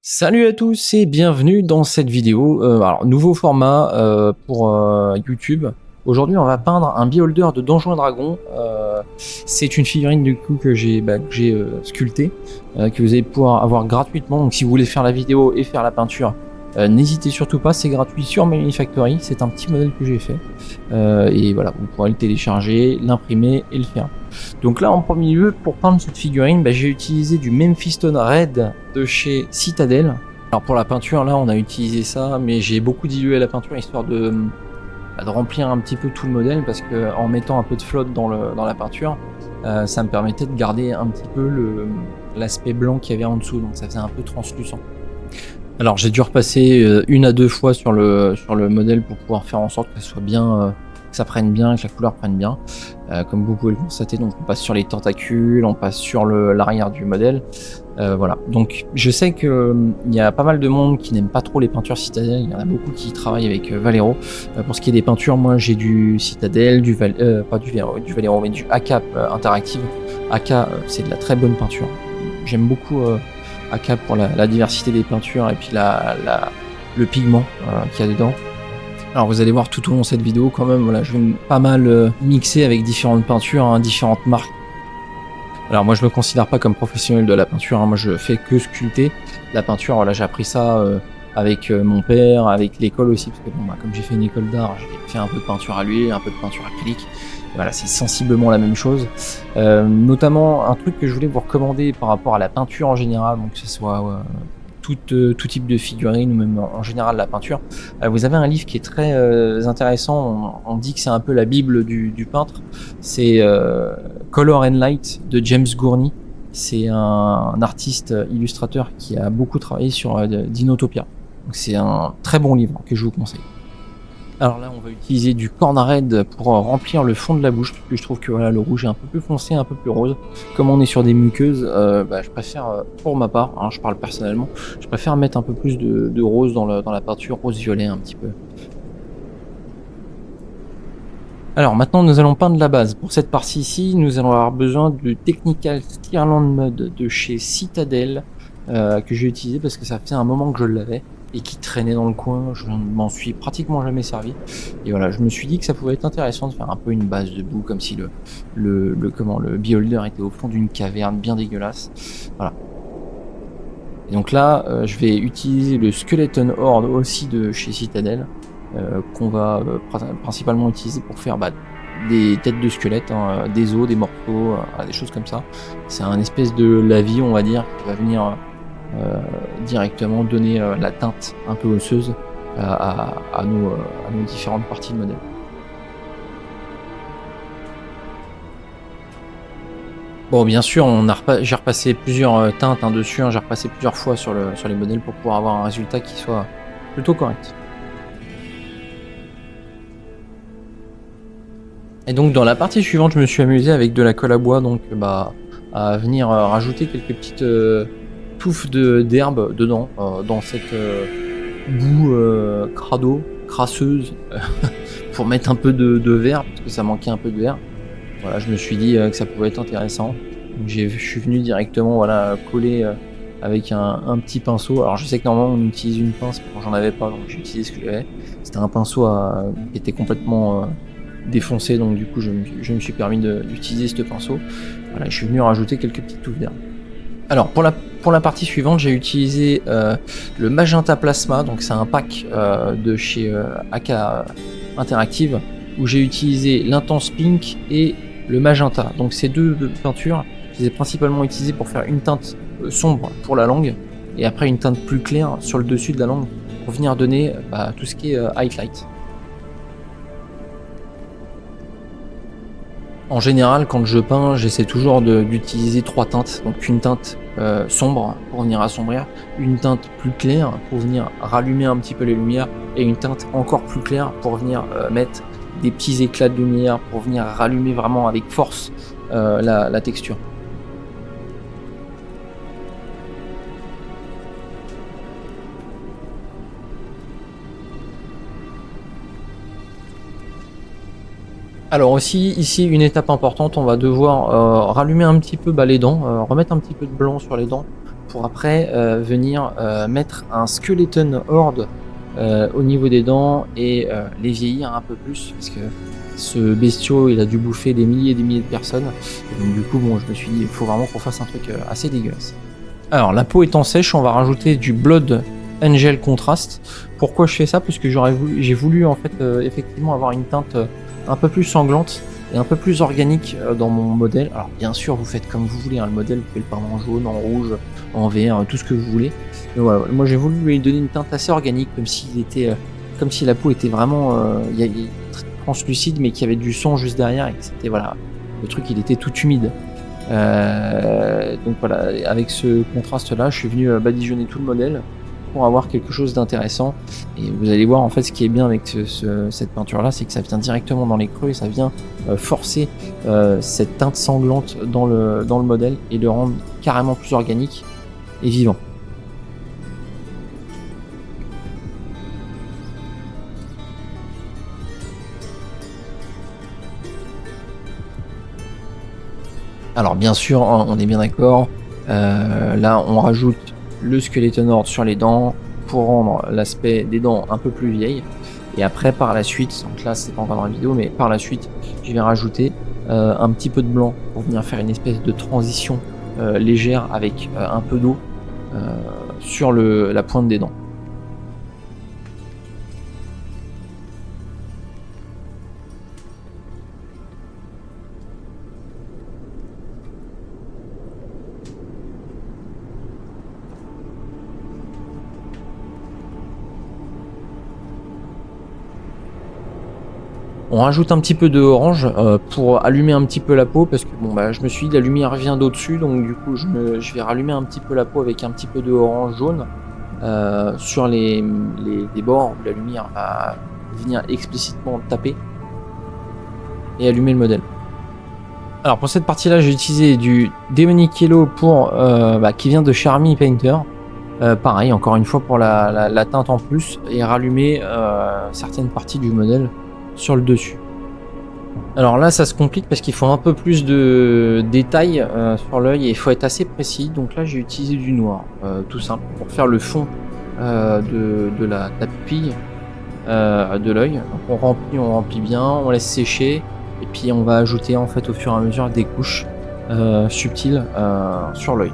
Salut à tous et bienvenue dans cette vidéo. Alors, nouveau format pour YouTube. Aujourd'hui, on va peindre un beholder de Donjons et Dragons. C'est une figurine du coup que j'ai sculptée, que vous allez pouvoir avoir gratuitement. Donc, si vous voulez faire la vidéo et faire la peinture, n'hésitez surtout pas, c'est gratuit sur Mini Factory. C'est un petit modèle que j'ai fait. Et voilà, vous pourrez le télécharger, l'imprimer et le faire. Donc là, en premier lieu, pour peindre cette figurine, j'ai utilisé du Memphis Stone Red de chez Citadel. Alors pour la peinture, là, on a utilisé ça, mais j'ai beaucoup dilué la peinture histoire de remplir un petit peu tout le modèle, parce que en mettant un peu de flotte dans la peinture, ça me permettait de garder un petit peu l'aspect blanc qu'il y avait en dessous, donc ça faisait un peu translucent. Alors j'ai dû repasser une à deux fois sur le modèle pour pouvoir faire en sorte que ça soit bien, que ça prenne bien, que la couleur prenne bien. Comme vous pouvez le constater, donc on passe sur les tentacules, on passe sur l'arrière du modèle. Voilà, donc je sais que il y a pas mal de monde qui n'aime pas trop les peintures Citadel. Il y en a beaucoup qui travaillent avec Vallejo. Pour ce qui est des peintures, moi j'ai du Citadel, pas du Vallejo, mais du AK Interactive. AK, c'est de la très bonne peinture. J'aime beaucoup AK pour la diversité des peintures et puis le pigment qu'il y a dedans. Alors vous allez voir tout au long de cette vidéo quand même, voilà, je vais pas mal mixer avec différentes peintures, hein, différentes marques. Alors moi je me considère pas comme professionnel de la peinture, hein, moi je fais que sculpter la peinture. Voilà, j'ai appris ça avec mon père, avec l'école aussi, parce que bon, comme j'ai fait une école d'art, j'ai fait un peu de peinture à l'huile, un peu de peinture acrylique. Voilà, c'est sensiblement la même chose. Notamment un truc que je voulais vous recommander par rapport à la peinture en général, donc que ce soit tout type de figurine ou même en général la peinture. Vous avez un livre qui est très intéressant, on dit que c'est un peu la bible du peintre, c'est Color and Light de James Gurney. C'est un artiste illustrateur qui a beaucoup travaillé sur Dinotopia. Donc c'est un très bon livre que je vous conseille. Alors là, on va utiliser du Corn Red pour remplir le fond de la bouche, parce que je trouve que voilà, le rouge est un peu plus foncé, un peu plus rose. Comme on est sur des muqueuses, je préfère, pour ma part, hein, je parle personnellement, je préfère mettre un peu plus de rose dans la peinture, rose-violet un petit peu. Alors maintenant, nous allons peindre la base. Pour cette partie-ci, nous allons avoir besoin de Technical Stirland Mud de chez Citadel, que j'ai utilisé parce que ça fait un moment que je l'avais et qui traînait dans le coin. Je m'en suis pratiquement jamais servi. Et voilà, je me suis dit que ça pouvait être intéressant de faire un peu une base de boue, comme si le beholder était au fond d'une caverne bien dégueulasse. Voilà. Et donc là, je vais utiliser le Skeleton Horde aussi de chez Citadel, qu'on va principalement utiliser pour faire des têtes de squelettes, hein, des os, des morceaux, des choses comme ça. C'est un espèce de lavis, on va dire, qui va venir directement donner la teinte un peu osseuse à nos différentes parties de modèle. Bon, bien sûr, j'ai repassé plusieurs teintes dessus, hein, j'ai repassé plusieurs fois sur les modèles pour pouvoir avoir un résultat qui soit plutôt correct. Et donc dans la partie suivante, je me suis amusé avec de la colle à bois, donc à venir rajouter quelques petites touffes d'herbe dedans, dans cette boue crasseuse, pour mettre un peu de verre, parce que ça manquait un peu de verre. Voilà, je me suis dit que ça pouvait être intéressant. Donc je suis venu directement coller avec un petit pinceau. Alors je sais que normalement on utilise une pince, mais j'en avais pas, donc j'ai utilisé ce que j'avais. C'était un pinceau qui était complètement défoncé, donc du coup je me suis permis d'utiliser ce pinceau. Voilà, je suis venu rajouter quelques petites touffes d'herbe. Alors pour la partie suivante, j'ai utilisé le Magenta Plasma, donc c'est un pack de chez AK Interactive, où j'ai utilisé l'Intense Pink et le Magenta. Donc ces deux peintures, je les ai principalement utilisées pour faire une teinte sombre pour la langue, et après une teinte plus claire sur le dessus de la langue, pour venir donner tout ce qui est highlight. En général, quand je peins, j'essaie toujours d'utiliser trois teintes. Donc une teinte sombre pour venir assombrir, une teinte plus claire pour venir rallumer un petit peu les lumières, et une teinte encore plus claire pour venir mettre des petits éclats de lumière, pour venir rallumer vraiment avec force la texture. Alors aussi, ici, une étape importante, on va devoir rallumer un petit peu les dents, remettre un petit peu de blanc sur les dents, pour après venir mettre un skeleton horde au niveau des dents et les vieillir un peu plus, parce que ce bestiau il a dû bouffer des milliers et des milliers de personnes, et donc du coup bon, je me suis dit il faut vraiment qu'on fasse un truc assez dégueulasse. Alors la peau étant sèche, on va rajouter du Blood Angel Contrast. Pourquoi je fais ça? Parce que j'ai voulu en fait effectivement avoir une teinte un peu plus sanglante et un peu plus organique dans mon modèle. Alors bien sûr vous faites comme vous voulez, hein, le modèle vous pouvez le peindre en jaune, en rouge, en vert, tout ce que vous voulez. Mais voilà, moi j'ai voulu lui donner une teinte assez organique, comme s'il était, comme si la peau était vraiment très translucide, mais qu'il y avait du sang juste derrière et que c'était voilà, le truc il était tout humide. Donc voilà, avec ce contraste là, je suis venu badigeonner tout le modèle pour avoir quelque chose d'intéressant. Et vous allez voir en fait ce qui est bien avec cette peinture là, c'est que ça vient directement dans les creux et ça vient forcer cette teinte sanglante dans le modèle et le rendre carrément plus organique et vivant. Alors bien sûr, on est bien d'accord, là on rajoute le skeleton horde sur les dents pour rendre l'aspect des dents un peu plus vieilles. Et après par la suite, donc là c'est pas encore dans la vidéo, mais par la suite je vais rajouter un petit peu de blanc pour venir faire une espèce de transition légère avec un peu d'eau sur la pointe des dents. On rajoute un petit peu de orange pour allumer un petit peu la peau, parce que bon bah je me suis dit la lumière vient d'au-dessus, donc du coup je vais rallumer un petit peu la peau avec un petit peu de orange jaune sur les bords où la lumière va venir explicitement taper et allumer le modèle. Alors pour cette partie là j'ai utilisé du Demonic Yellow pour qui vient de Charmy Painter. Pareil encore une fois pour la teinte en plus et rallumer certaines parties du modèle sur le dessus. Alors là ça se complique parce qu'il faut un peu plus de détails sur l'œil et il faut être assez précis, donc là j'ai utilisé du noir tout simple pour faire le fond de la pupille de l'œil. On remplit bien, on laisse sécher et puis on va ajouter en fait au fur et à mesure des couches subtiles sur l'œil.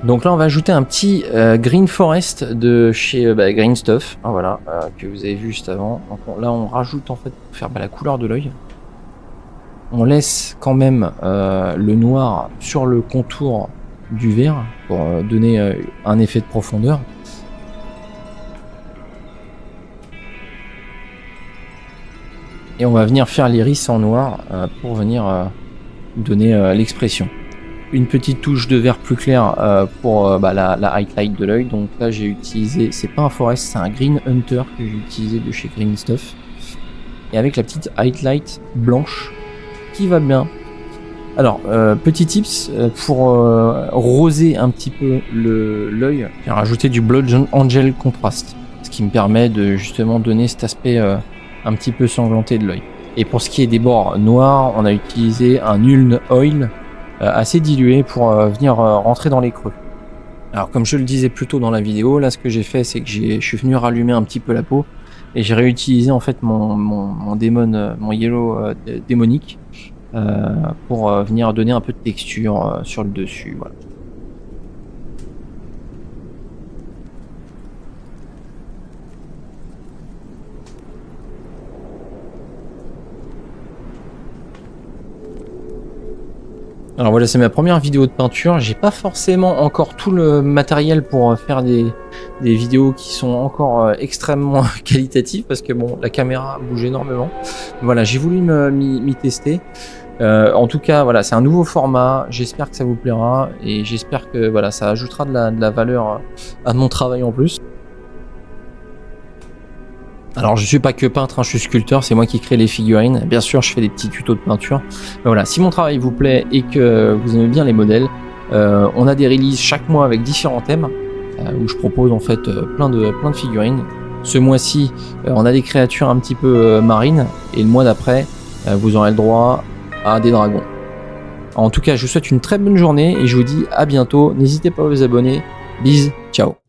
Donc là on va ajouter un petit Green Forest de chez Green Stuff, hein, voilà, que vous avez vu juste avant. Donc là on rajoute en fait pour faire la couleur de l'œil. On laisse quand même le noir sur le contour du vert pour donner un effet de profondeur. Et on va venir faire l'iris en noir pour venir donner l'expression. Une petite touche de vert plus clair pour la highlight de l'œil. Donc là j'ai utilisé, c'est pas un forest, c'est un Green Hunter que j'ai utilisé de chez Green Stuff. Et avec la petite highlight blanche qui va bien. Alors petit tips pour roser un petit peu l'œil, j'ai rajouté du Blood Angel Contrast, ce qui me permet de justement donner cet aspect un petit peu sanglanté de l'œil. Et pour ce qui est des bords noirs, on a utilisé un Uln Oil assez dilué pour venir rentrer dans les creux. Alors comme je le disais plus tôt dans la vidéo, là ce que j'ai fait c'est que je suis venu rallumer un petit peu la peau et j'ai réutilisé en fait mon démon, mon yellow démonique pour venir donner un peu de texture sur le dessus. Voilà. Alors voilà, c'est ma première vidéo de peinture. J'ai pas forcément encore tout le matériel pour faire des vidéos qui sont encore extrêmement qualitatives parce que bon, la caméra bouge énormément. Voilà, j'ai voulu m'y tester. En tout cas, voilà, c'est un nouveau format. J'espère que ça vous plaira et j'espère que voilà, ça ajoutera de la valeur à mon travail en plus. Alors je suis pas que peintre, hein, je suis sculpteur, c'est moi qui crée les figurines. Bien sûr je fais des petits tutos de peinture. Mais voilà, si mon travail vous plaît et que vous aimez bien les modèles, on a des releases chaque mois avec différents thèmes où je propose en fait plein de figurines Ce mois-ci, on a des créatures un petit peu marines, et le mois d'après, vous aurez le droit à des dragons. En tout cas, je vous souhaite une très bonne journée et je vous dis à bientôt. N'hésitez pas à vous abonner. Bisous, ciao.